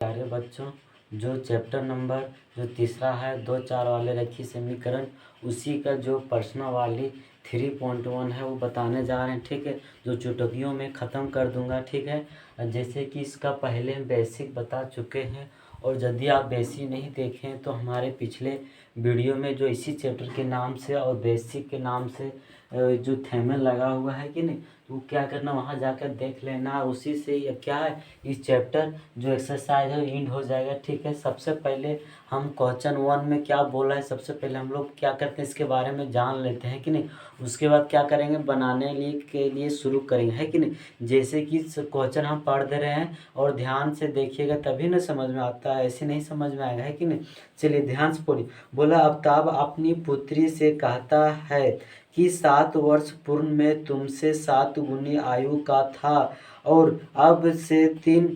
प्यारे बच्चों, जो चैप्टर नंबर जो तीसरा है 2-4 वाले रेखीय समीकरण, उसी का जो प्रश्न वाली 3.1 है वो बताने जा रहे हैं। ठीक है, जो चुटकियों में ख़त्म कर दूंगा। ठीक है, जैसे कि इसका पहले हम बेसिक बता चुके हैं, और यदि आप बेसिक नहीं देखें तो हमारे पिछले वीडियो में जो इसी चैप्टर के नाम से और बेसिक के नाम से जो थेमन लगा हुआ है कि नहीं, तो क्या करना, वहाँ जाकर देख लेना। और उसी से ये क्या है, इस चैप्टर जो एक्सरसाइज है एंड हो जाएगा। ठीक है, सबसे पहले हम क्वेश्चन 1 में क्या बोला है, सबसे पहले हम लोग क्या करते हैं इसके बारे में जान लेते हैं कि नहीं। उसके बाद क्या करेंगे, बनाने के लिए शुरू करेंगे, है कि नहीं। जैसे कि क्वेश्चन हम पढ़ दे रहे हैं और ध्यान से देखिएगा तभी ना समझ में आता है, ऐसे नहीं समझ में आएगा, है कि नहीं। चलिए ध्यान से पढ़िए। बोला, आफ्ताब अपनी पुत्री से कहता है कि 7 वर्ष पूर्व में तुमसे 7 गुनी आयु का था, और अब से 3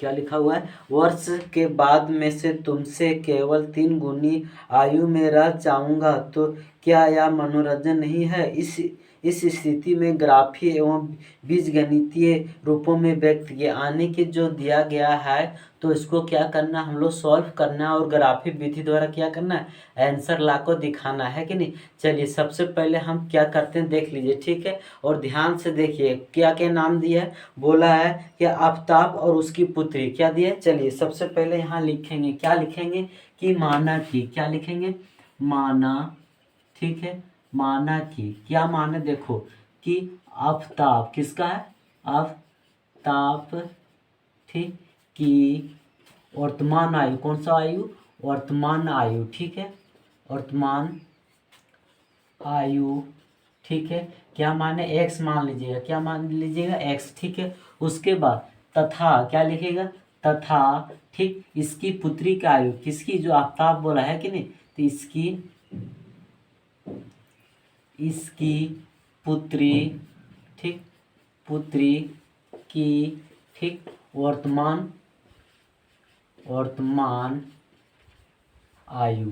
क्या लिखा हुआ है, वर्ष के बाद में से तुमसे केवल 3 गुनी आयु में रह जाऊंगा। तो क्या यह मनोरंजन नहीं है। इस स्थिति में ग्राफीय एवं बीजगणितीय रूपों में व्यक्त किया आने के जो दिया गया है, तो इसको क्या करना, हम लोग सॉल्व करना है और ग्राफिक विधि द्वारा क्या करना है, आंसर ला को दिखाना है कि नहीं। चलिए सबसे पहले हम क्या करते हैं देख लीजिए। ठीक है, और ध्यान से देखिए क्या क्या नाम दिया है। बोला है कि आफ्ताब और उसकी पुत्री, क्या दिया है। चलिए सबसे पहले यहाँ लिखेंगे, क्या लिखेंगे कि माना कि, क्या लिखेंगे, माना। ठीक है, माना कि, क्या माने, देखो कि आफ्ताब किसका है, आफ्ताब, ठीक, कि वर्तमान आयु, कौन सा आयु, वर्तमान आयु। ठीक है, वर्तमान आयु। ठीक है, क्या माने, एक्स मान लीजिएगा, क्या मान लीजिएगा, एक्स। ठीक है, उसके बाद तथा, क्या लिखेगा, तथा, ठीक, इसकी पुत्री का आयु, किसकी, जो आफ्ताब बोला है कि नहीं, तो इसकी पुत्री, ठीक, पुत्री की, ठीक, वर्तमान आयु।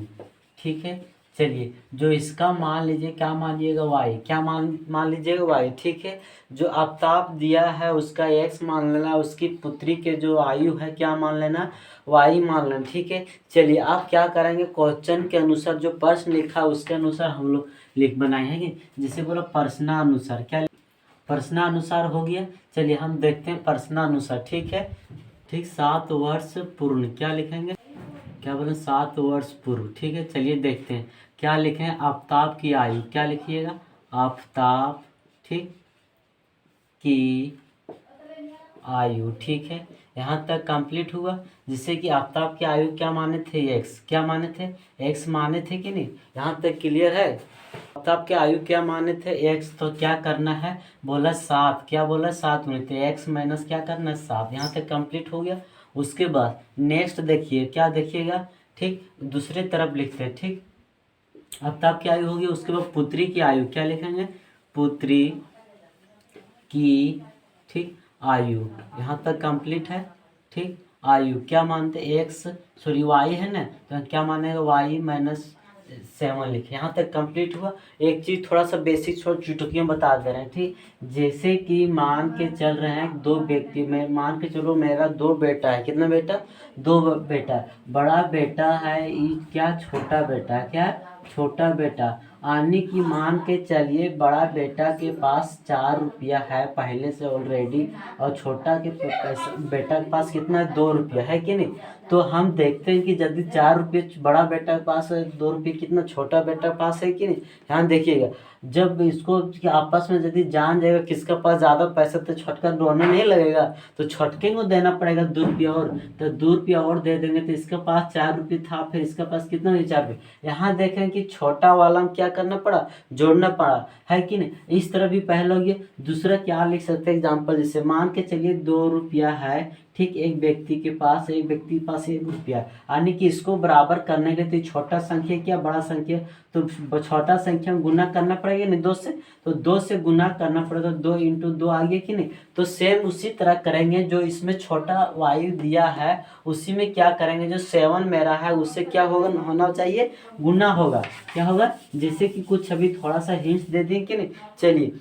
ठीक है, चलिए जो इसका मान लीजिए, क्या मान लीजिएगा, वाई, क्या मान लीजिएगा, वाई। ठीक है, जो आफ्ताब दिया है उसका एक्स मान लेना, उसकी पुत्री के जो आयु है क्या मान लेना, वाई मान लेना। ठीक है, चलिए आप क्या करेंगे, क्वेश्चन के अनुसार जो प्रश्न लिखा है उसके अनुसार हम लोग लिख बनाए हैं कि जैसे बोला प्रश्नानुसार, क्या प्रश्नानुसार हो गया। चलिए हम देखते हैं प्रश्नानुसार। ठीक है, ठीक, 7 वर्ष पूर्ण, क्या लिखेंगे, क्या बोले, 7 वर्ष पूर्व। ठीक है, चलिए देखते हैं क्या लिखे हैं, आफ्ताब की आयु, क्या लिखिएगा, आफ्ताब, ठीक, की आयु। ठीक है, यहाँ तक कंप्लीट हुआ। जिससे कि आफ्ताब की आयु क्या माने थे, एक्स, क्या माने थे, एक्स माने थे कि नहीं, यहाँ तक क्लियर है। आफ्ताब की आयु क्या माने थे, एक्स, तो क्या करना है, बोला 7, क्या बोला, 7 में थे, एक्स माइनस क्या करना है, 7। यहाँ तक कंप्लीट हो गया। उसके बाद नेक्स्ट देखिए, क्या देखिएगा, ठीक, दूसरे तरफ लिखते हैं। ठीक, आफ्ताब की आयु होगी, उसके बाद पुत्री की आयु, क्या लिखेंगे, पुत्री की, ठीक, आयु। यहाँ तक कंप्लीट है। ठीक, आयु क्या मानते, एक्स, सॉरी वाई है ना, तो क्या मानेगा, वाई माइनस 7 लिखे। यहाँ तक कंप्लीट हुआ। एक चीज़ थोड़ा सा बेसिक छोड़ चुटकियाँ बता दे रहे हैं। ठीक, जैसे कि मान के चल रहे हैं 2 व्यक्ति, मैं मान के चलो मेरा 2 बेटा है, कितना बेटा, 2 बेटा, बड़ा बेटा है क्या, छोटा बेटा, क्या, छोटा बेटा। आने की मान के चलिए बड़ा बेटा के पास 4 रुपया है पहले से ऑलरेडी, और छोटा के बेटा के पास कितना है, 2 रुपया है कि नहीं। तो हम देखते हैं कि यदि 4 रुपये बड़ा बेटा के पास है, 2 रुपये कितना छोटा बेटा के पास है कि नहीं। ध्यान देखिएगा, जब इसको आपस में यदि जान जाएगा किसका पास ज़्यादा पैसा, तो छटका रोने नहीं लगेगा, तो छटके को देना पड़ेगा 2 रुपया और, तो 2 रुपया और दे देंगे। तो इसके पास 4 रुपये था, फिर इसके पास कितना हुआ, 4 रुपये। यहाँ देखें कि छोटा वाला में क्या करना पड़ा, जोड़ना पड़ा, है कि नहीं। इस तरह भी पहला हो गया। दूसरा क्या लिख सकते हैं एग्जाम्पल, जैसे मान के चलिए 2 रुपया है, ठीक, एक व्यक्ति के पास 1 रुपया, यानी कि इसको बराबर करने के लिए तो छोटा संख्या क्या, बड़ा संख्या, तो छोटा संख्या में गुना करना पड़ेगा नहीं 2 से, तो 2 से गुना करना पड़ेगा, 2 × 2 आ गया कि नहीं। तो सेम उसी तरह करेंगे, जो इसमें छोटा वायु दिया है उसी में क्या करेंगे, जो 7 मेरा है उससे क्या होगा, होना चाहिए, गुना होगा, क्या होगा। जैसे कि कुछ अभी थोड़ा सा हिंट्स दे दें कि नहीं। चलिए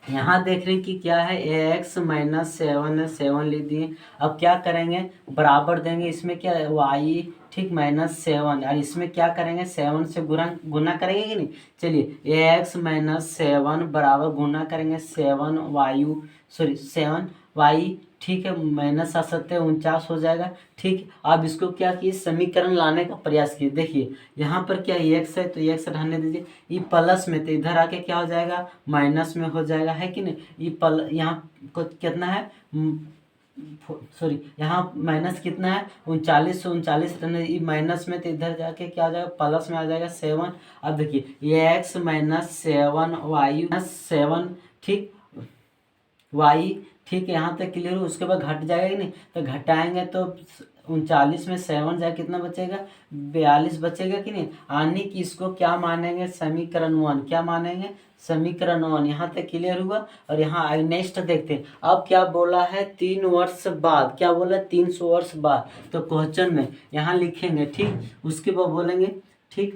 यहाँ देख रहे हैं कि क्या है, एक्स माइनस सेवन है, 7 लिख दिए। अब क्या करेंगे, बराबर देंगे, इसमें क्या है वाई, ठीक, -7, और इसमें क्या करेंगे 7 से गुना गुना करेंगे कि नहीं। चलिए एक्स -7 बराबर गुना करेंगे 7 वायु, सॉरी 7 वाई, ठीक है, माइनस 7 49 हो जाएगा। ठीक, अब इसको क्या किए, समीकरण लाने का प्रयास किए। देखिए यहाँ पर क्या एक्स है तो एक्स रहने दीजिए, ये प्लस में तो इधर आके क्या हो जाएगा, माइनस में हो जाएगा, है कि नहीं। ये यहाँ को कितना है, सॉरी यहाँ माइनस कितना है 39 से 39 रहने, ये माइनस में तो इधर जाके क्या हो जाएगा, प्लस में आ जाएगा 7। अब देखिए ये एक्स -7 वाई -7, ठीक, वाई, ठीक है, यहाँ तक क्लियर हो। उसके बाद घट जाएगा कि नहीं, तो घटाएंगे तो 39 में 7 जाए कितना बचेगा, 42 बचेगा कि नहीं। आने की इसको क्या मानेंगे, समीकरण 1, क्या मानेंगे, समीकरण 1। यहाँ तक क्लियर हुआ। और यहाँ नेक्स्ट देखते हैं, अब क्या बोला है, 3 वर्ष बाद, क्या बोला है 300 वर्ष बाद। तो क्वेश्चन में यहाँ लिखेंगे, ठीक, उसके बाद बोलेंगे, ठीक,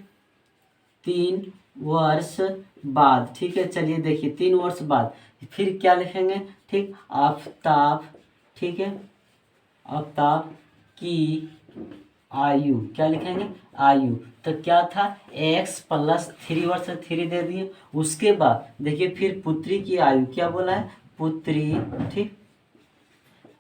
3 वर्ष बाद, ठीक है। चलिए देखिए 3 वर्ष बाद फिर क्या लिखेंगे, ठीक, आफ्ताब, ठीक है, आफ्ताब की आयु, क्या लिखेंगे, आयु। तो क्या था, x +3 वर्ष, 3 दे दिए। उसके बाद देखिए फिर पुत्री की आयु, क्या बोला है, पुत्री, ठीक,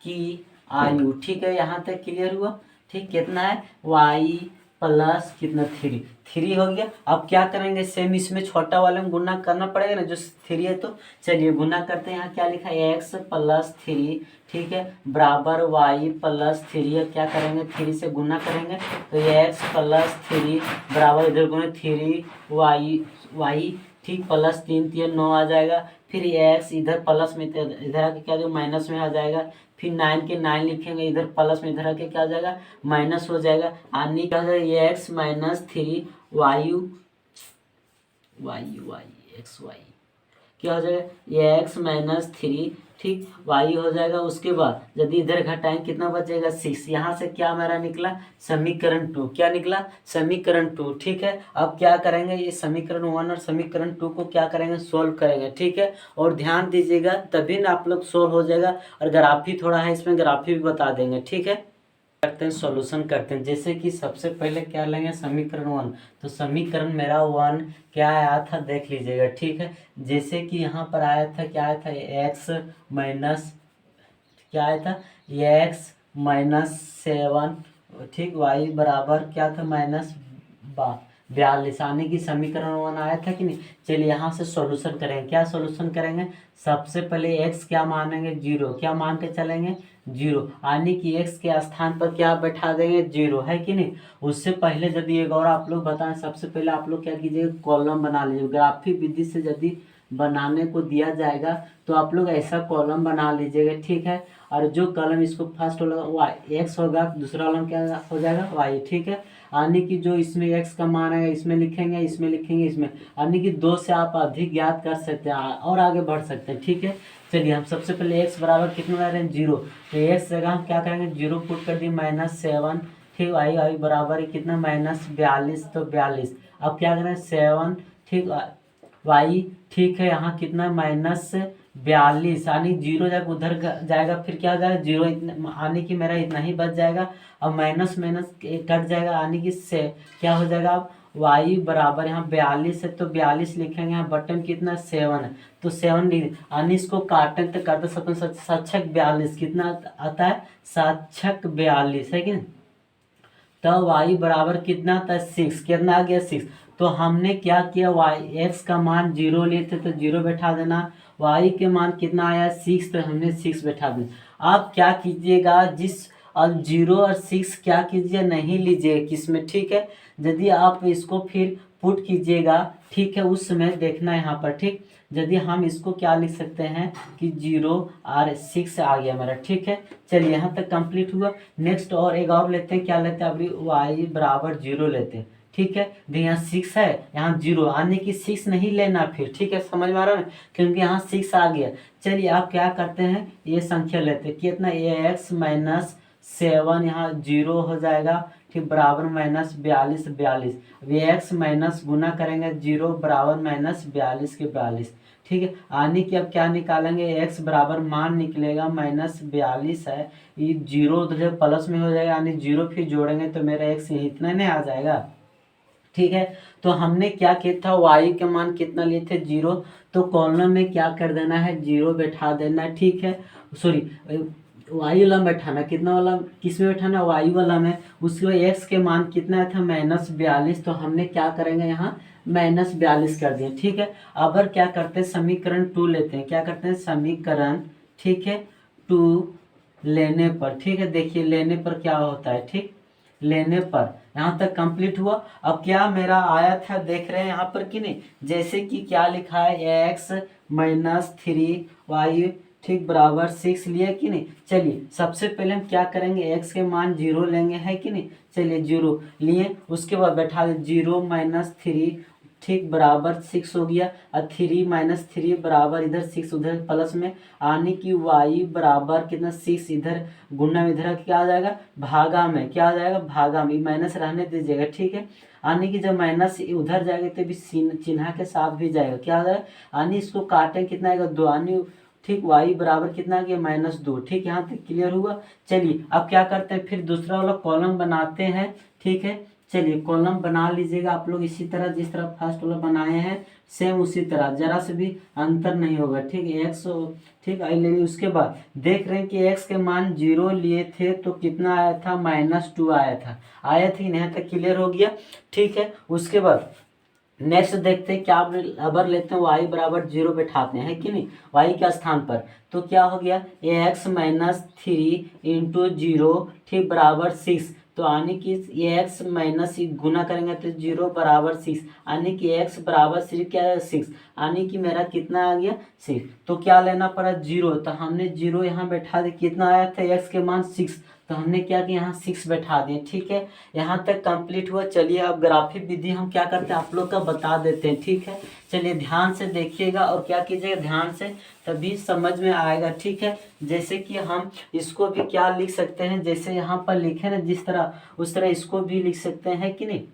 की आयु, ठीक है, यहाँ तक क्लियर हुआ। ठीक, कितना है, y प्लस कितना 3 हो गया। अब क्या करेंगे, सेम इसमें छोटा वाले में गुना करना पड़ेगा ना, जो 3 है। तो चलिए गुना करते हैं। यहाँ क्या लिखा है, x +3, ठीक है, बराबर y +3 है। क्या करेंगे, 3 से गुना करेंगे तो ये x +3 बराबर, इधर गुना 3y, ठीक, +3 3 9 आ जाएगा। फिर ये x इधर प्लस में, इधर आके क्या माइनस में आ जाएगा। फिर 9 के 9 लिखेंगे, इधर प्लस में, इधर आके क्या आ जाएगा, माइनस हो जाएगा। आने क्या हो जाएगा, ये x -3 वायु, एक्स वाई, क्या हो जाएगा, ये x -3, ठीक, y हो जाएगा। उसके बाद यदि इधर घटाएं कितना बचेगा, 6। यहाँ से क्या मेरा निकला, समीकरण 2, क्या निकला, समीकरण 2, ठीक है। अब क्या करेंगे, ये समीकरण 1 और समीकरण 2 को क्या करेंगे, सोल्व करेंगे, ठीक है। और ध्यान दीजिएगा तभी ना आप लोग सोल्व हो जाएगा। और ग्राफी थोड़ा है, इसमें ग्राफी भी बता देंगे, ठीक है। करते हैं, सॉल्यूशन करते हैं। जैसे कि सबसे पहले क्या लेंगे, समीकरण 1। तो समीकरण मेरा 1 क्या आया था, देख लीजिएगा, ठीक है। जैसे कि यहाँ पर आया था, क्या आया था, एक्स माइनस, क्या आया था, एक्स -7, ठीक, वाई बराबर क्या था, -42, आने की समीकरण 1 आया था कि नहीं। चलिए यहाँ से सॉल्यूशन करेंगे। क्या सॉल्यूशन करेंगे, सबसे पहले x क्या मानेंगे, 0, क्या मान के चलेंगे, 0, आने की x के स्थान पर क्या बैठा देंगे, 0, है कि नहीं। उससे पहले यदि एक और आप लोग बताएं, सबसे पहले आप लोग क्या कीजिएगा, कॉलम बना लीजिए। ग्राफिक विधि से यदि बनाने को दिया जाएगा तो आप लोग ऐसा कॉलम बना लीजिएगा, ठीक है। और जो कॉलम इसको फर्स्ट होगा वाई एक्स होगा, दूसरा कॉलम क्या हो जाएगा, वाई, ठीक है। आने की जो इसमें x का मान आएगा, इसमें लिखेंगे, इसमें लिखेंगे, इसमें। आने की 2 से आप अधिक ज्ञात कर सकते हैं और आगे बढ़ सकते हैं, ठीक है। चलिए हम सबसे पहले x बराबर कितना बना रहे हैं, 0। तो x जगह हम क्या करेंगे, 0 पुट कर दिए, -7, ठीक, आई बराबर है कितना, -42, तो 42। अब क्या करें, 7, ठीक, वाई, ठीक है, यहाँ कितना -42, यानी 0 जब उधर जाएगा फिर क्या हो जाएगा, 0 आने की मेरा इतना ही बच जाएगा। अब माइनस माइनस कट जाएगा, आने की से क्या हो जाएगा, अब वाई बराबर, यहाँ 42 है तो 42 लिखेंगे, यहाँ बटन कितना 7 है तो 7 लिख, आने इसको काटें तो करते 7×42 कितना आता है, 7×42, है कि नहीं। तो y बराबर कितना था, 6, कितना आ गया, 6। तो हमने क्या किया, x का मान 0 लिए थे तो 0 बैठा देना, y के मान कितना आया, 6, तो हमने 6 बैठा देना। आप क्या कीजिएगा, जिस अब 0 और 6 क्या कीजिए, नहीं लीजिए किसमें, ठीक है। यदि आप इसको फिर पुट कीजिएगा, ठीक है, उस समय देखना यहाँ पर, ठीक। यदि हम इसको क्या लिख सकते हैं कि 0 और 6 आ गया मेरा, ठीक है। चलिए यहाँ तक कंप्लीट हुआ। नेक्स्ट और एक और लेते हैं, क्या लेते हैं, अभी y बराबर 0 लेते हैं, ठीक है। यहाँ 6 है, यहाँ 0, आने की 6 नहीं लेना फिर, ठीक है, समझ में आ रहा है, क्योंकि यहाँ 6 आ गया। चलिए आप क्या करते हैं, ये संख्या लेते हैं, कितना, x -7, यहाँ 0 हो जाएगा, ठीक बराबर माइनस 42 42। अभी x माइनस गुना करेंगे 0 बराबर माइनस 42 के 42। ठीक है, यानी कि अब क्या निकालेंगे, x बराबर मान निकलेगा माइनस 42 है, ये 0 उधर प्लस में हो जाएगा, यानी 0 फिर जोड़ेंगे तो मेरा x इतना नहीं आ जाएगा। ठीक है, तो हमने क्या किया था, y के मान कितना लिए थे 0, तो कॉलम में क्या कर देना है 0 बैठा देना है। ठीक है, सॉरी y वाला में बैठाना, कितना वाला किस में बैठाना, y वाला में। उसके बाद x के मान कितना था माइनस 42, तो हमने क्या करेंगे यहाँ माइनस 42 कर दिए। ठीक है, अब क्या करते हैं समीकरण 2 लेते हैं, क्या करते हैं समीकरण, ठीक है 2 लेने पर, ठीक है देखिए लेने पर क्या होता है, ठीक लेने पर यहाँ तक कंप्लीट हुआ। अब क्या मेरा आया था देख रहे हैं यहाँ पर कि नहीं, जैसे कि क्या लिखा है x माइनस 3y ठीक बराबर 6 लिया कि नहीं। चलिए सबसे पहले हम क्या करेंगे, x के मान 0 लेंगे है कि नहीं। चलिए 0 लिए, उसके बाद बैठा दे 0 माइनस 3 ठीक बराबर 6 हो गया, और 3 माइनस 3 बराबर इधर 6 उधर प्लस में, आने की y बराबर कितना 6 इधर गुना में इधर क्या आ जाएगा भागा में, क्या आ जाएगा भागा में, माइनस रहने दीजिएगा। ठीक है, आने की जब माइनस उधर जाएगा तो भी चिन्ह के साथ भी जाएगा, क्या आ जाएगा आने इसको काटें कितना आएगा 2 आने ठीक y बराबर कितना आ गया -2। ठीक यहाँ तक क्लियर हुआ। चलिए अब क्या करते हैं, फिर दूसरा वाला कॉलम बनाते हैं। ठीक है, चलिए कॉलम बना लीजिएगा आप लोग इसी तरह जिस तरह फर्स्ट वाला बनाए हैं, सेम उसी तरह, जरा से भी अंतर नहीं होगा। ठीक है, एक्स ठीक आई लेंगे, उसके बाद देख रहे हैं कि x के मान 0 लिए थे तो कितना आया था -2 आया था, आया थी यहाँ तक क्लियर हो गया। ठीक है, उसके बाद नेक्स्ट देखते हैं क्या अबर लेते हैं, y बराबर 0 बैठाते हैं कि नहीं y के स्थान पर, तो क्या हो गया x माइनस 3 इंटू 0 ठीक बराबर 6, तो आने की x माइनस गुना करेंगे तो 0 बराबर 6, आने की x बराबर सिर्फ क्या है 6, आने की मेरा कितना आ गया 6, तो क्या लेना पड़ा 0, तो हमने 0 यहाँ बैठा दिया, कितना आया था x के मान 6, तो हमने क्या किया यहाँ 6 बैठा दिए। ठीक है, यहाँ तक कंप्लीट हुआ। चलिए अब ग्राफिक विधि हम क्या करते हैं आप लोग का बता देते हैं। ठीक है, चलिए ध्यान से देखिएगा और क्या कीजिएगा ध्यान से, तभी समझ में आएगा। ठीक है, जैसे कि हम इसको भी क्या लिख सकते हैं, जैसे यहाँ पर लिखे ना जिस तरह उस तरह इसको भी लिख सकते हैं कि नहीं।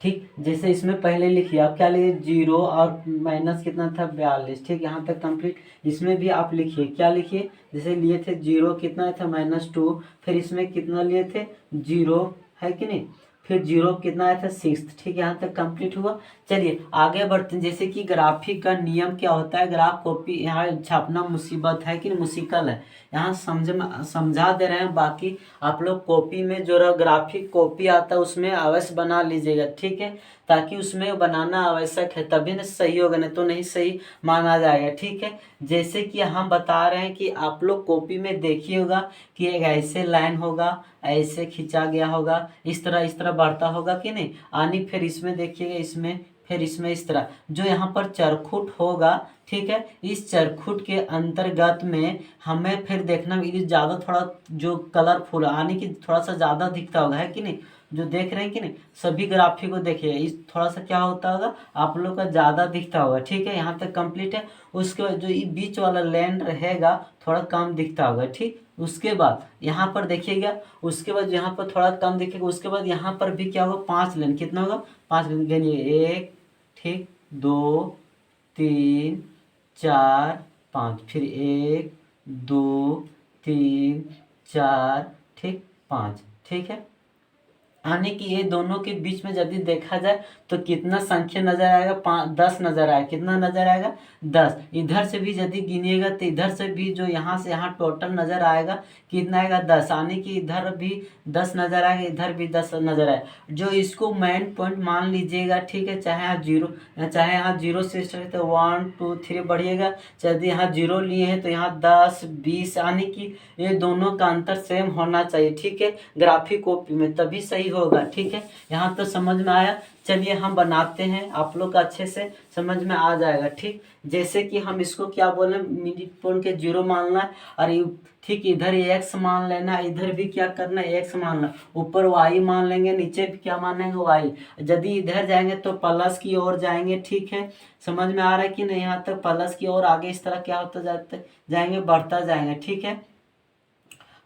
ठीक, जैसे इसमें पहले लिखिए आप क्या लिखिए 0 और माइनस कितना था 42। ठीक, यहाँ तक कंप्लीट। इसमें भी आप लिखिए क्या लिखिए, जैसे लिए थे 0 कितना था -2, फिर इसमें कितना लिए थे 0 है कि नहीं, फिर 0 कितना आया था 6। ठीक, यहाँ तक कंप्लीट हुआ। चलिए आगे बढ़ते हैं, जैसे कि ग्राफिक का नियम क्या होता है, ग्राफ कॉपी यहाँ छापना मुसीबत है कि मुश्किल है, यहाँ समझा दे रहे हैं, बाकी आप लोग कॉपी में जो ग्राफिक कॉपी आता है उसमें अवश्य बना लीजिएगा। ठीक है, ताकि उसमें बनाना आवश्यक है, तभी ना सही होगा, नहीं तो नहीं सही माना जाएगा। ठीक है, जैसे कि हम बता रहे हैं कि आप लोग कॉपी में देखिए होगा कि एक ऐसे लाइन होगा, ऐसे खींचा गया होगा, इस तरह बढ़ता होगा कि नहीं, आनी फिर इसमें देखिएगा, इसमें फिर इसमें इस तरह जो यहाँ पर चरखुट होगा। ठीक है, इस चरखुट के अंतर्गत में हमें फिर देखना ये ज़्यादा थोड़ा जो कलरफुल आने की थोड़ा सा ज़्यादा दिखता होगा है कि नहीं, जो देख रहे हैं कि नहीं सभी ग्राफिक को देखिए, इस थोड़ा सा क्या होता होगा आप लोग का ज़्यादा दिखता होगा। ठीक है, यहाँ तक कंप्लीट है। उसके बाद जो ये बीच वाला लाइन रहेगा थोड़ा कम दिखता होगा। ठीक, उसके बाद यहाँ पर देखिएगा, उसके बाद यहाँ पर थोड़ा कम दिखेगा, उसके बाद यहाँ पर भी क्या होगा 5 लाइन, कितना होगा 5 लाइन गिनिए 1 ठीक 2 3 4 5, फिर 1 2 3 4 ठीक 5। ठीक है, आने की ये दोनों के बीच में यदि देखा जाए तो कितना संख्या नजर आएगा 10 नजर आएगा, कितना नजर आएगा 10। इधर से भी यदि गिनिएगा तो इधर से भी जो यहाँ से यहाँ टोटल नजर आएगा कितना आएगा 10, आने की इधर भी 10 नजर आएगा, इधर भी 10 नजर आएगा। जो इसको मेन पॉइंट मान लीजिएगा। ठीक है, चाहे यहाँ जीरो से स्टार्ट तो 1 2 3 बढ़िएगा, यदि यहाँ 0 लिए हैं तो यहाँ 10 20, आने की ये दोनों का अंतर सेम होना चाहिए। ठीक है, ग्राफिक कॉपी में तभी सही होगा। ठीक है, यहाँ तो समझ में आया। चलिए हम बनाते हैं, आप लोग अच्छे से समझ में आ जाएगा। ठीक, जैसे कि हम इसको क्या बोले मिड पॉइंट के 0 मानना है, और ठीक इधर x मान लेना, इधर भी क्या करना है x मानना, ऊपर y मान लेंगे, नीचे भी क्या मानेंगे y। यदि इधर जाएंगे तो प्लस की ओर जाएंगे। ठीक है, समझ में आ रहा है कि नहीं, यहाँ तक प्लस की ओर आगे इस तरह क्या होता जाएंगे बढ़ता जाएंगे। ठीक है,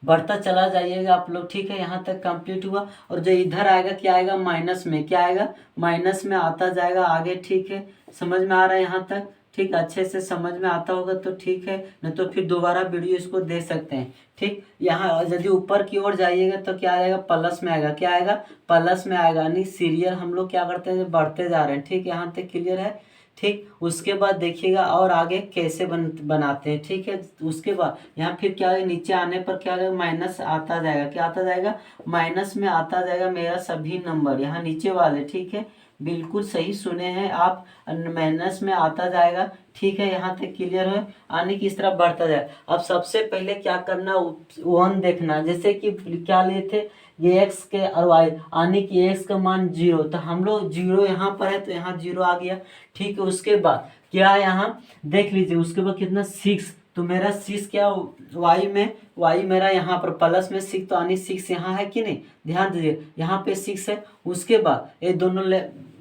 बढ़ता चला जाइएगा आप लोग, ठीक है। यहाँ तक कंप्लीट हुआ। और जो इधर आएगा क्या आएगा, माइनस में, क्या आएगा, माइनस में आता जाएगा आगे, ठीक है। समझ में आ रहा है यहाँ तक, ठीक, अच्छे से समझ में आता होगा तो ठीक है, नहीं तो फिर दोबारा वीडियो इसको दे सकते हैं, ठीक। यहाँ यदि ऊपर की ओर जाइएगा तो क्या आएगा, प्लस में आएगा, क्या आएगा, प्लस में आएगा। यानी सीरियल हम लोग क्या करते हैं, बढ़ते जा रहे हैं, ठीक। यहाँ तक क्लियर है, ठीक। उसके बाद देखिएगा और आगे कैसे बनाते हैं, ठीक है। उसके बाद यहाँ फिर क्या है, नीचे आने पर क्या होगा, माइनस आता जाएगा, क्या आता जाएगा, माइनस में आता जाएगा मेरा सभी नंबर, यहाँ नीचे वाले, ठीक है। बिल्कुल सही सुने हैं आप, माइनस में आता जाएगा, ठीक है। यहाँ तक क्लियर है, आने की इस तरफ बढ़ता जाए। अब सबसे पहले क्या करना, वन देखना, जैसे कि क्या लिए थे, ये एक्स के और वाई, आने की एक्स का मान 0, तो हम लोग 0 यहाँ पर है तो यहाँ 0 आ गया, ठीक है। उसके बाद क्या यहाँ देख लीजिए, उसके बाद कितना 6, तो मेरा 6 क्या वाई में, वाई मेरा यहाँ पर प्लस में 6, तो आनी 6 यहाँ है कि नहीं, ध्यान दीजिए यहाँ पे 6 है। उसके बाद ये दोनों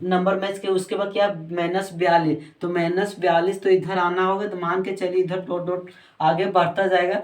नंबर मैच के, उसके बाद क्या -42, तो -42 तो इधर आना होगा, तो मान के चलिए इधर डॉट डॉट आगे बढ़ता जाएगा।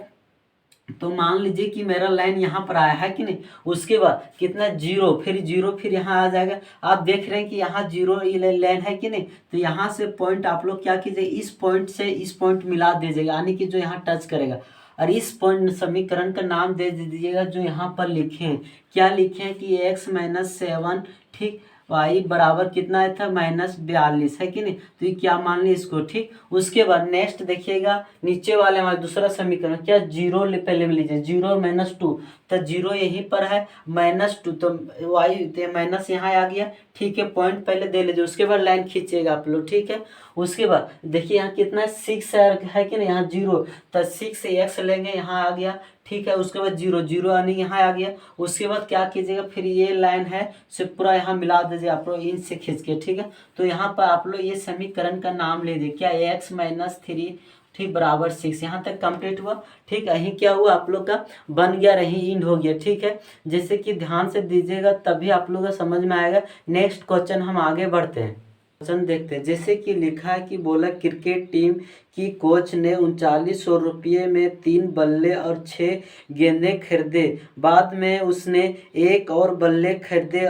तो मान लीजिए कि मेरा लाइन यहाँ पर आया है कि नहीं। उसके बाद कितना 0, फिर 0, फिर यहाँ आ जाएगा। आप देख रहे हैं कि यहाँ 0 लाइन है कि नहीं, तो यहाँ से पॉइंट आप लोग क्या कीजिए, इस पॉइंट से इस पॉइंट मिला दीजिएगा, यानी कि जो यहाँ टच करेगा। और इस पॉइंट समीकरण का नाम दे दीजिएगा जो यहाँ पर लिखे हैं, क्या लिखे हैं कि x - 7, ठीक, y बराबर कितना आया था, -42 है कि नहीं, तो ये क्या मान ली इसको, ठीक। उसके बाद नेक्स्ट देखिएगा, नीचे वाले हमारा दूसरा समीकरण क्या, 0 पहले लीजिए, 0 - 2, तो 0 यहीं पर है, -2, तो y तो माइनस यहाँ आ गया, ठीक है। पॉइंट पहले दे लीजिए, उसके बाद लाइन खींचिएगा आप लोग, ठीक है। उसके बाद देखिए यहाँ कितना 6 है कि नहीं, यहाँ 0, तो 6x लेंगे, यहाँ आ गया, ठीक है। उसके बाद 0 0 आने यहाँ आ गया। उसके बाद क्या कीजिएगा, फिर ये लाइन है से पूरा यहाँ मिला दीजिए आप लोग इन से खींच के, ठीक है। तो यहाँ पर आप लोग ये समीकरण का नाम ले दीजिए, क्या, x - 3, ठीक, बराबर 6। यहाँ तक कंप्लीट हुआ, ठीक। यहीं क्या हुआ आप लोग का, बन गया, रही इंड हो गया, ठीक है। जैसे कि ध्यान से दीजिएगा तभी आप लोग का समझ में आएगा। नेक्स्ट क्वेश्चन हम आगे बढ़ते हैं, क्वेश्चन देखते हैं। जैसे कि लिखा है कि बोला क्रिकेट टीम की कोच ने 3900 रुपये में 3 बल्ले और 6 गेंदे खरीदे, बाद में उसने एक और बल्ले खरीदे,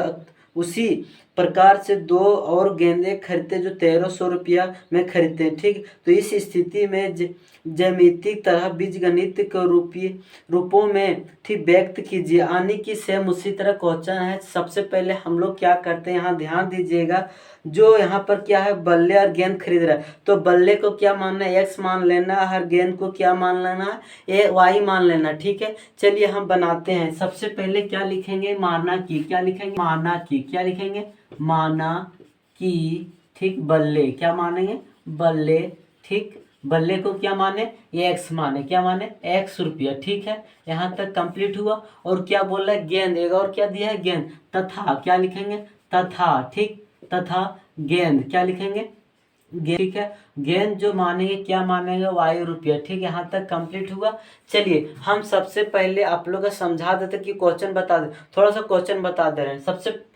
उसी प्रकार से 2 और गेंदे खरीदते जो 1300 रुपया में खरीदते, ठीक। तो इस स्थिति में ज्यामितिक तरह बीजगणित के रूपों में ठीक व्यक्त कीजिए, आने की सेम उसी तरह क्वेश्चन है। सबसे पहले हम लोग क्या करते हैं, यहाँ ध्यान दीजिएगा, जो यहाँ पर क्या है, बल्ले और गेंद खरीद रहा है, तो बल्ले को क्या मानना है, x मान लेना है, हर गेंद को क्या मान लेना है, y मान लेना, ठीक है। चलिए हम बनाते हैं। सबसे पहले क्या लिखेंगे, माना कि, क्या लिखेंगे, माना कि, क्या लिखेंगे, माना कि, ठीक, बल्ले, क्या मानेंगे, बल्ले, ठीक, बल्ले को क्या माने, x माने, क्या माने, x रुपया, ठीक है। यहाँ तक कंप्लीट हुआ। और क्या बोल रहा है, गेंद, एक और क्या दिया है, गेंद, तथा, क्या लिखेंगे, तथा, ठीक, तथा गेंद, क्या लिखेंगे, ठीक है। गेंद जो मानेंगे क्या मानेंगे, y रुपया, ठीक। यहाँ तक कंप्लीट हुआ। चलिए हम सबसे पहले आप लोग को समझा देते कि क्वेश्चन बता दे, थोड़ा सा क्वेश्चन बता दे रहे हैं।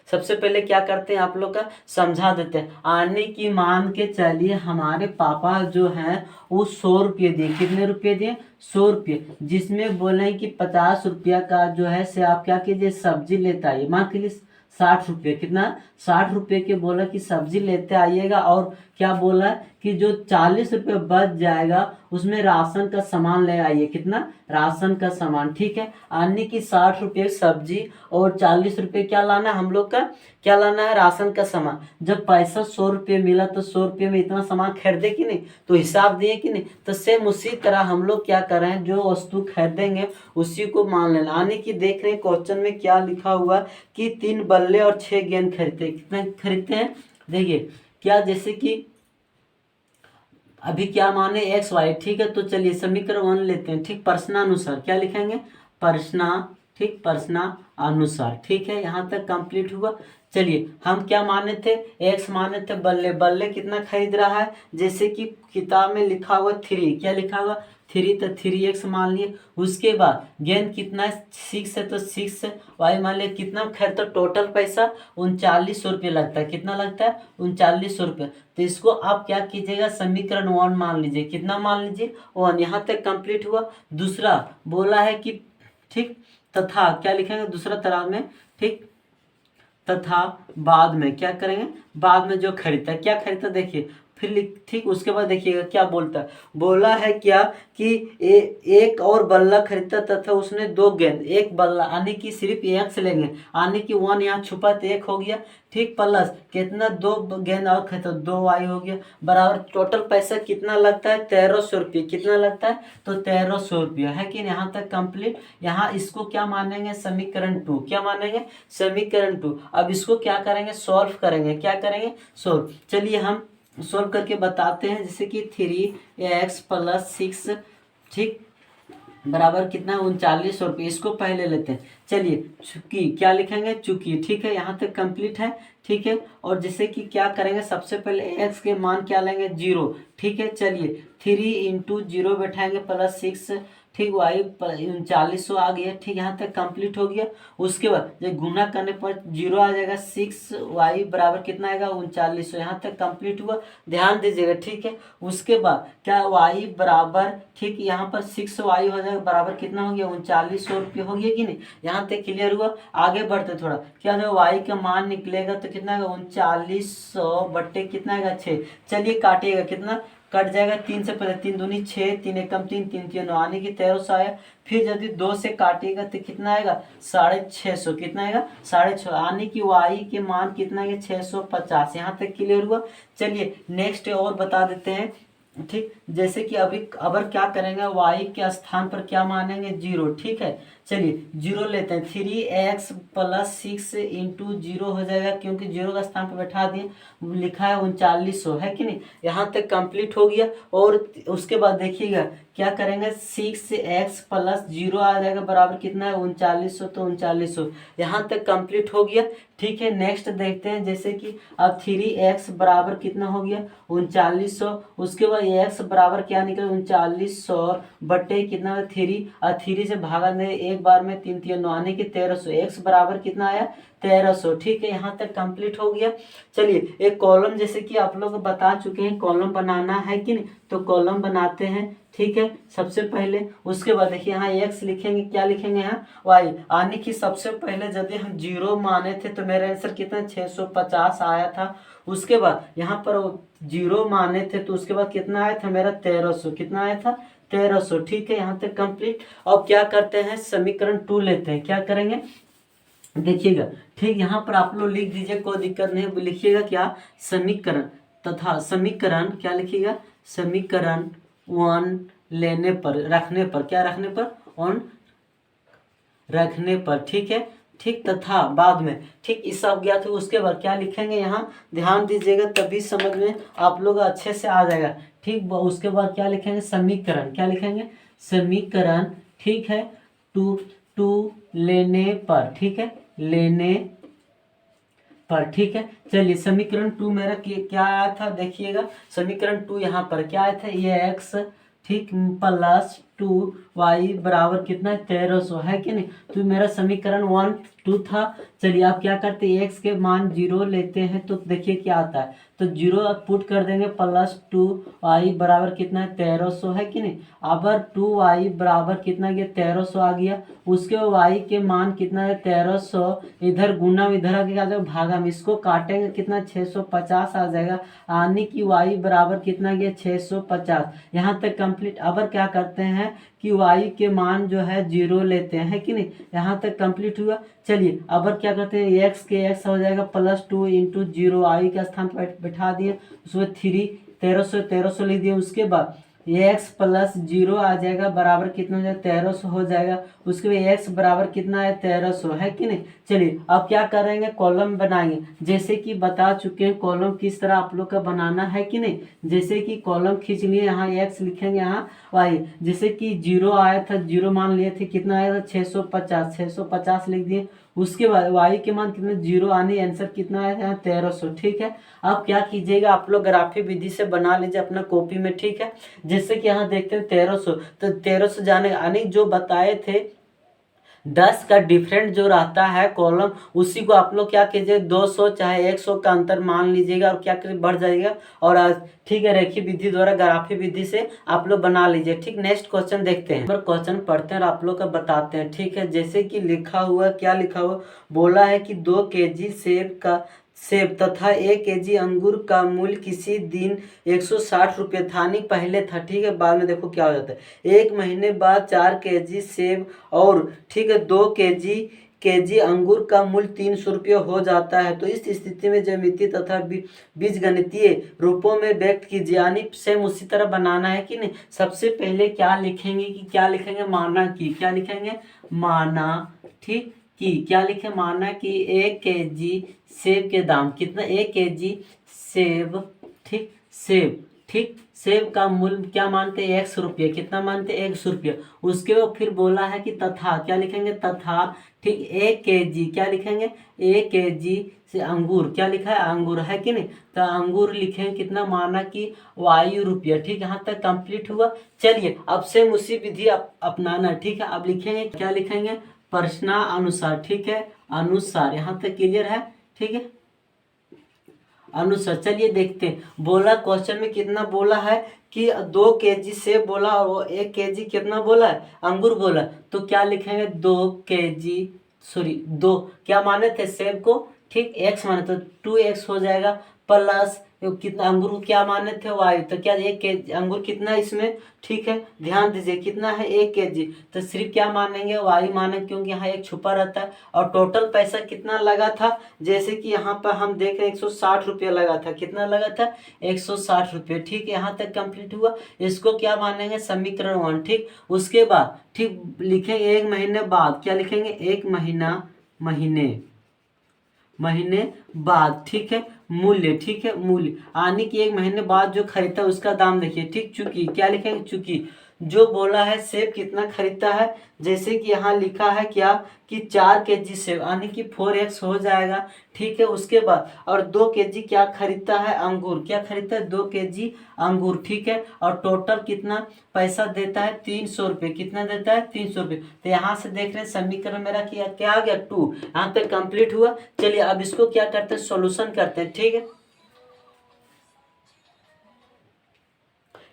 सबसे पहले क्या करते हैं आप लोग का समझा देते हैं। आने की मान के चलिए हमारे पापा जो हैं वो 100 रुपये दिए, कितने रुपये दिए, 100 रुपये, जिसमें बोले कि 50 रुपया का जो है से आप क्या कीजिए, सब्जी लेते आइए, मान के लिए 60 रुपये, कितना, 60 रुपये के बोला कि सब्जी लेते आइएगा, और क्या बोला कि जो 40 रुपये बच जाएगा उसमें राशन का सामान ले आइए, कितना, राशन का सामान, ठीक है। आने की 60 रुपये सब्जी और 40 रुपये क्या लाना है हम लोग का, क्या लाना है, राशन का सामान। जब पैसा 100 रुपये मिला तो 100 रुपये में इतना सामान खरीदे कि नहीं, तो हिसाब दिए कि नहीं, तो सेम उसी तरह हम लोग क्या कर रहे हैं, जो वस्तु खरीदेंगे उसी को मान लेना। आने की देख रहे हैं क्वेश्चन में क्या लिखा हुआ कि 3 बल्ले और 6 गेंद खरीदते, कितने खरीदते हैं, देखिए क्या, जैसे कि अभी क्या माने x y, ठीक है। तो चलिए समीकरण 1 लेते हैं, ठीक, प्रश्नानुसार, क्या लिखेंगे, प्रश्ना, ठीक, प्रश्नानुसार, ठीक है। यहाँ तक कंप्लीट हुआ। चलिए हम क्या माने थे, x माने थे बल्ले, बल्ले कितना खरीद रहा है, जैसे कि किताब में लिखा हुआ 3, क्या लिखा हुआ 3, तो 3x मान लिए। उसके बाद गेंद कितना है, 6 है, तो 6 y मान लिया, कितना खैर, तो टोटल पैसा 3900 रुपये लगता है, कितना लगता है, 3900 रुपये। तो इसको आप क्या कीजिएगा, समीकरण 1 मान लीजिए, कितना मान लीजिए, 1। यहाँ तक कंप्लीट हुआ। दूसरा बोला है कि ठीक। तथा क्या लिखेंगे दूसरा तराज में, ठीक। तथा बाद में क्या करेंगे, बाद में जो खरीदता है, क्या खरीदता देखिए फिर ठीक। उसके बाद देखिएगा क्या बोलता है, बोला है क्या कि एक और बल्ला खरीदता तथा उसने 2 गेंद, एक बल्ला यानी कि सिर्फ एक से लेंगे, यानी कि 1 यहाँ छुपा तो 1 हो गया, ठीक। प्लस कितना 2 गेंद और खरीदता 2 वाई हो गया, बराबर टोटल पैसा कितना लगता है 1300 रुपये। कितना लगता है तो 1300 रुपया है कि यहाँ तक कंप्लीट। यहाँ इसको क्या मानेंगे समीकरण 2, क्या मानेंगे समीकरण 2। अब इसको क्या करेंगे सॉल्व करेंगे, क्या करेंगे सॉल्व। चलिए हम सॉल्व करके बताते हैं। जैसे कि 3x + 6 ठीक बराबर कितना 3900 रुपये। इसको पहले लेते हैं। चलिए चूंकि क्या लिखेंगे चूंकि, ठीक है यहाँ तक कंप्लीट है, ठीक है। और जैसे कि क्या करेंगे सबसे पहले x के मान क्या लेंगे 0, ठीक है। चलिए 3 × 0 बैठाएंगे +6, ठीक। y 3900 आ गया, ठीक। यहाँ तक कंप्लीट हो गया। उसके बाद जब गुना करने पर 0 आ जाएगा, 6y बराबर कितना आएगा 3900। यहाँ तक कंप्लीट हुआ, ध्यान दीजिएगा, ठीक है। उसके बाद क्या y बराबर, ठीक यहाँ पर 6y हो जाएगा बराबर कितना हो गया 3900 रुपये हो गया कि नहीं। यहाँ तक क्लियर हुआ। आगे बढ़ते थोड़ा, क्या जो y का मान निकलेगा तो कितना आएगा 3900 बट्टे कितना आएगा 6। चलिए काटिएगा, कितना कट जाएगा 3 से पहले 3 दूनी 6, 3 एकम 3, 3 3 9 आने की 1300 आया। फिर यदि 2 से काटिएगा तो कितना आएगा 650। कितना आएगा 650, आने की y के मान कितना है 650। यहाँ तक क्लियर हुआ। चलिए नेक्स्ट और बता देते हैं, ठीक। जैसे कि अभी अब क्या करेंगे y के स्थान पर क्या मानेंगे 0, ठीक है। चलिए 0 लेते हैं, 3x + 6 × 0 हो जाएगा, क्योंकि 0 का स्थान पर बैठा दिए, लिखा है 3900 है कि नहीं। यहाँ तक कंप्लीट हो गया। और उसके बाद देखिएगा क्या करेंगे 6x + 0 आ जाएगा बराबर कितना है 3900, तो 3900 यहाँ तक कंप्लीट हो गया, ठीक है। नेक्स्ट देखते हैं। जैसे कि अब 3x बराबर कितना हो गया 3900। उसके बाद x बराबर क्या निकला 3900 बट्टे कितना 3, और 3 से भागा दे एक बार में 3 3 9 आने की 1300। x बराबर कितना आया 1300, ठीक है। यहाँ तक कंप्लीट हो गया। चलिए एक कॉलम, जैसे कि आप लोग बता चुके हैं कॉलम बनाना है कि नहीं, तो कॉलम बनाते हैं, ठीक है। सबसे पहले उसके बाद देखिए यहाँ x लिखेंगे, क्या लिखेंगे यहाँ y, आने की सबसे पहले यदि हम 0 माने थे तो मेरा आंसर कितना 650 आया था। उसके बाद यहाँ पर 0 माने थे तो उसके बाद कितना आया था मेरा 1300। कितना आया था 1300, ठीक है। यहाँ तक कंप्लीट। अब क्या करते हैं समीकरण 2 लेते हैं। क्या करेंगे देखिएगा, ठीक। यहाँ पर आप लोग लिख दीजिए, कोई दिक्कत नहीं। लिखिएगा क्या समीकरण तथा समीकरण, क्या लिखिएगा समीकरण 1 लेने पर, रखने पर, क्या रखने पर ऑन रखने पर, ठीक है, ठीक। तथा बाद में, ठीक। इस सब ज्ञात हो। उसके बाद क्या लिखेंगे यहाँ ध्यान दीजिएगा, तभी समझ में आप लोग अच्छे से आ जाएगा, ठीक। उसके बाद क्या लिखेंगे समीकरण, क्या लिखेंगे समीकरण, ठीक है। टू लेने पर, ठीक है, लेने पर, ठीक है। चलिए समीकरण 2 मेरा क्या आया था देखिएगा। समीकरण 2 यहाँ पर क्या आया था ये x, ठीक + 2y बराबर कितना है 1300 है कि नहीं। तो मेरा समीकरण 1 2 था। चलिए आप क्या करते हैं x के मान 0 लेते हैं तो देखिए क्या आता है, तो 0 आप पुट कर देंगे +2y बराबर कितना है 1300 है कि नहीं। अब 2y बराबर कितना गया 1300 आ गया। उसके y के मान कितना है 1300, इधर गुना इधर आगे आ जाएगा भागा में, इसको काटेंगे कितना 650 आ जाएगा, आने की y बराबर कितना गया 650। यहाँ तक कंप्लीट। अब क्या करते हैं कि y के मान जो है 0 लेते हैं कि नहीं। यहाँ तक कंप्लीट हुआ। चलिए अब क्या करते हैं x के x हो जाएगा +2 × 0, y के स्थान पर बैठा दिए, उसमें 1300 लिख दिए। उसके बाद x + 0 आ जाएगा बराबर कितना हो जाएगा 1300 हो जाएगा। उसके बाद x बराबर कितना है 1300 है कि नहीं। चलिए अब क्या करेंगे कॉलम बनाएंगे, जैसे कि बता चुके हैं कॉलम किस तरह आप लोग का बनाना है कि नहीं। जैसे कि कॉलम खींच लिए, यहाँ x लिखेंगे, यहाँ y, जैसे कि 0 आया था 0 मान लिए थे, कितना आया था 650 लिख दिए। उसके बाद y के मान कितने 0 आने, आंसर कितना आया था 1300, ठीक है। अब क्या कीजिएगा आप लोग ग्राफी विधि से बना लीजिए अपना कॉपी में, ठीक है। जैसे कि यहाँ देखते हैं 1300, तो 1300 जाने आने जो बताए थे 10 का डिफरेंट जो रहता है कॉलम, उसी को आप लोग क्या कीजिए 200 चाहे 100 का अंतर मान लीजिएगा और क्या करिए बढ़ जाएगा। और ठीक है, रेखीय विधि द्वारा ग्राफी विधि से आप लोग बना लीजिए। ठीक, नेक्स्ट क्वेश्चन देखते हैं। क्वेश्चन पढ़ते हैं और आप लोग का बताते हैं। ठीक है, जैसे कि लिखा हुआ, क्या लिखा हुआ, बोला है कि 2 केजी सेब तथा 1 केजी अंगूर का मूल्य किसी दिन 160 रुपये था, नहीं पहले था। ठीक है, बाद में देखो क्या हो जाता है। 1 महीने बाद 4 केजी सेब और ठीक है 2 केजी अंगूर का मूल्य 300 रुपये हो जाता है। तो इस स्थिति में ज्यामितीय तथा बीजगणितीय रूपों में व्यक्त कीजिए। यानी सेम उसी तरह बनाना है कि नहीं। सबसे पहले क्या लिखेंगे कि क्या लिखेंगे, माना कि, क्या लिखेंगे, माना, ठीक, कि क्या लिखे, माना कि 1 केजी सेब के दाम कितना, 1 केजी सेब, ठीक, सेब, ठीक, सेब का मूल्य क्या मानते हैं, 100 रुपये। कितना मानते हैं, 100 रुपये। उसके बाद फिर बोला है कि तथा, क्या लिखेंगे, तथा, ठीक, 1 केजी, क्या लिखेंगे, 1 केजी से अंगूर, क्या लिखा है, अंगूर है कि नहीं। तो अंगूर लिखेंगे कितना, माना कि वायु रुपया। ठीक, यहाँ तक कंप्लीट हुआ। चलिए अब सेम उसी विधि अपनाना। ठीक है, अब लिखेंगे, क्या लिखेंगे, प्रश्नानुसार। ठीक है, अनुसार, यहाँ तक क्लियर है। ठीक है, अनुसार। चलिए देखते हैं। बोला क्वेश्चन में कितना बोला है कि 2 केजी सेब बोला और वो 1 केजी कितना बोला है, अंगूर बोला। तो क्या लिखेंगे, 2 केजी, सॉरी 2 क्या माने थे सेब को, ठीक, x माने तो 2x हो जाएगा, प्लस कितना अंगूर को क्या माने थे, y। तो क्या 1 केजी अंगूर कितना इसमें, ठीक है, ध्यान दीजिए कितना है, 1 केजी। तो सिर्फ क्या मानेंगे, y मानेंगे, क्योंकि यहाँ एक छुपा रहता है। और टोटल पैसा कितना लगा था, जैसे कि यहाँ पर हम देख रहे हैं 160 रुपये लगा था। कितना लगा था, 160 रुपये। ठीक, यहाँ तक कंप्लीट हुआ। इसको क्या मानेंगे, समीकरण 1। ठीक, उसके बाद ठीक लिखेंगे 1 महीने बाद, क्या लिखेंगे, 1 महीने बाद, ठीक है, मूल्य, ठीक है, मूल्य, यानी कि 1 महीने बाद जो खरीदता है उसका दाम देखिए। ठीक, चूंकि, क्या लिखेंगे, चूंकि जो बोला है सेब कितना खरीदता है, जैसे कि यहाँ लिखा है क्या कि 4 केजी सेब, यानी कि 4x हो जाएगा। ठीक है, उसके बाद और 2 केजी क्या खरीदता है, अंगूर, क्या खरीदता है, 2 केजी अंगूर। ठीक है, और टोटल कितना पैसा देता है, 300 रुपये। कितना देता है, 300 रुपये। तो यहाँ से देख रहे हैं समीकरण मेरा क्या आ गया, 2। यहाँ तक कंप्लीट हुआ। चलिए अब इसको क्या करते हैं, सॉल्यूशन करते हैं। ठीक है,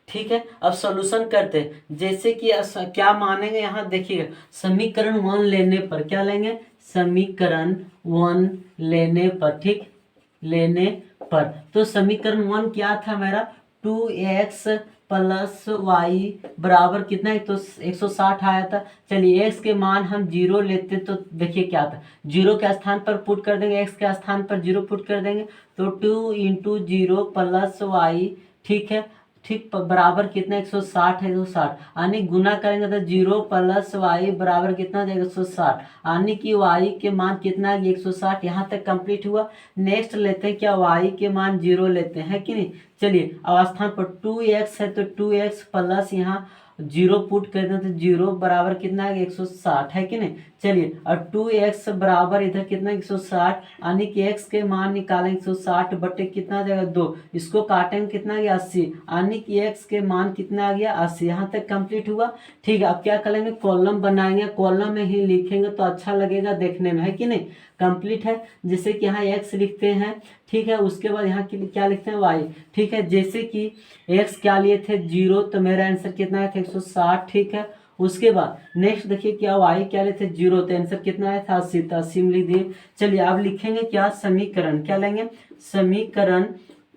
ठीक है, अब सॉल्यूशन करते हैं। जैसे कि क्या मानेंगे, यहाँ देखिएगा, समीकरण 1 लेने पर, क्या लेंगे, समीकरण 1 लेने पर, ठीक, लेने पर। तो समीकरण 1 क्या था मेरा, 2x प्लस वाई बराबर कितना है, तो 160 आया था। चलिए x के मान हम 0 लेते तो देखिए क्या था, 0 के स्थान पर पुट कर देंगे, x के स्थान पर 0 पुट कर देंगे। तो 2 इंटू 0 प्लस वाई, ठीक है, ठीक, बराबर कितना, 160 है, 160, यानी गुना करेंगे तो 0 प्लस वाई बराबर कितना देगा, 160, यानी कि वाई के मान कितना है, 160। यहाँ तक कंप्लीट हुआ। नेक्स्ट लेते हैं, क्या वाई के मान 0 लेते हैं कि नहीं। चलिए अब स्थान पर 2x है तो 2x प्लस यहाँ 0 पुट कर दें तो 0 बराबर कितना है, 160 है कि नहीं। चलिए और 2x बराबर इधर कितना, 160, यानी कि x के मान निकालेंगे 160 बटे कितना आ जाएगा, 2। इसको काटेंगे कितना आ गया, 80, यानी कि x के मान कितना आ गया, 80। यहाँ तक कंप्लीट हुआ। ठीक है, अब क्या करेंगे, कॉलम बनाएंगे, कॉलम में ही लिखेंगे तो अच्छा लगेगा देखने में, है कि नहीं। कंप्लीट है, जैसे कि यहाँ x लिखते हैं, ठीक है, उसके बाद यहाँ क्या लिखते हैं, y। ठीक है, जैसे कि x क्या लिए थे, 0, तो मेरा आंसर कितना है, 160। ठीक है, उसके बाद नेक्स्ट देखिए क्या, y क्या लेते थे, 0, तो आंसर कितना है था, 80, तो 80 में लिख दिए। चलिए अब लिखेंगे क्या, समीकरण, क्या लेंगे, समीकरण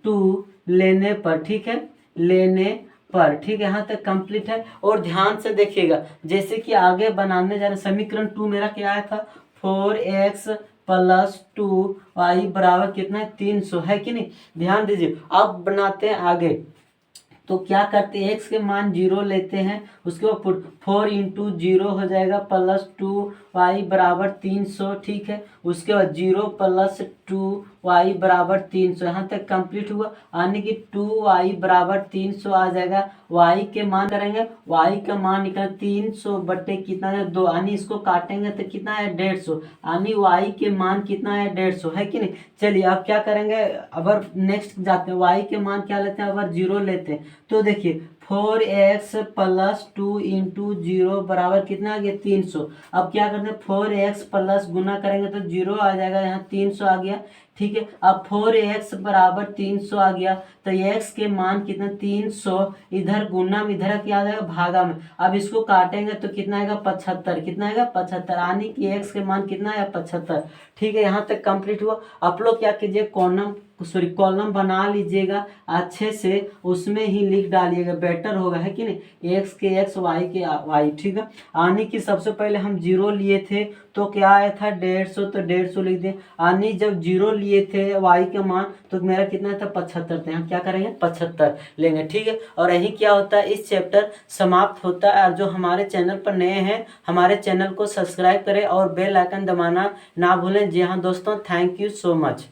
2 लेने पर, ठीक है, लेने पर। ठीक है, यहाँ तक कंप्लीट है। और ध्यान से देखिएगा, जैसे कि आगे बनाने जा रहे, समीकरण 2 मेरा क्या आया था, 4x प्लस 2y बराबर कितना है, 300, है कि नहीं। ध्यान दीजिए, अब बनाते हैं आगे। तो क्या करते हैं, x के मान 0 लेते हैं, उसके बाद 4 इंटू 0 हो जाएगा प्लस 2y बराबर 300। ठीक है, उसके बाद 0 प्लस 2y बराबर 300। यहाँ तक कंप्लीट हुआ, यानी कि 2y बराबर 300 आ जाएगा। y के मान करेंगे, y का मान निकल 300 बटे कितना है, 2, यानी इसको काटेंगे तो कितना है, 150, यानी y के मान कितना है, 150, है कि नहीं। चलिए अब क्या करेंगे, अगर नेक्स्ट जाते हैं, y के मान क्या लेते हैं, अगर 0 लेते हैं तो देखिए 4x प्लस 2 इंटू 0 बराबर कितना आ गया 300। अब क्या करते हैं 4x प्लस गुना करेंगे तो 0 आ जाएगा, यहाँ 300 आ गया। ठीक है, अब 4x बराबर 300 आ गया तो x के मान कितना 300, इधर गुना में इधर क्या आ जाएगा भागा में। अब इसको काटेंगे तो कितना आएगा 75, कितना आएगा 75, यानी कि x के मान कितना आया 75। ठीक है, यहाँ तक कंप्लीट हुआ। आप लोग क्या कीजिए कॉलम बना लीजिएगा अच्छे से, उसमें ही लिख डालिएगा, बेटर होगा, है कि नहीं। x के x y के y। ठीक है, आने की सबसे पहले हम 0 लिए थे तो क्या आया था 150, तो 150 लिख दिए। आने जब 0 लिए थे y का मान तो मेरा कितना था 75, तो यहाँ क्या करेंगे 75 लेंगे। ठीक है, और यही क्या होता है इस चैप्टर समाप्त होता है। और जो हमारे चैनल पर नए हैं हमारे चैनल को सब्सक्राइब करें और बेल आइकन दबाना ना भूलें। जी हाँ दोस्तों, थैंक यू सो मच।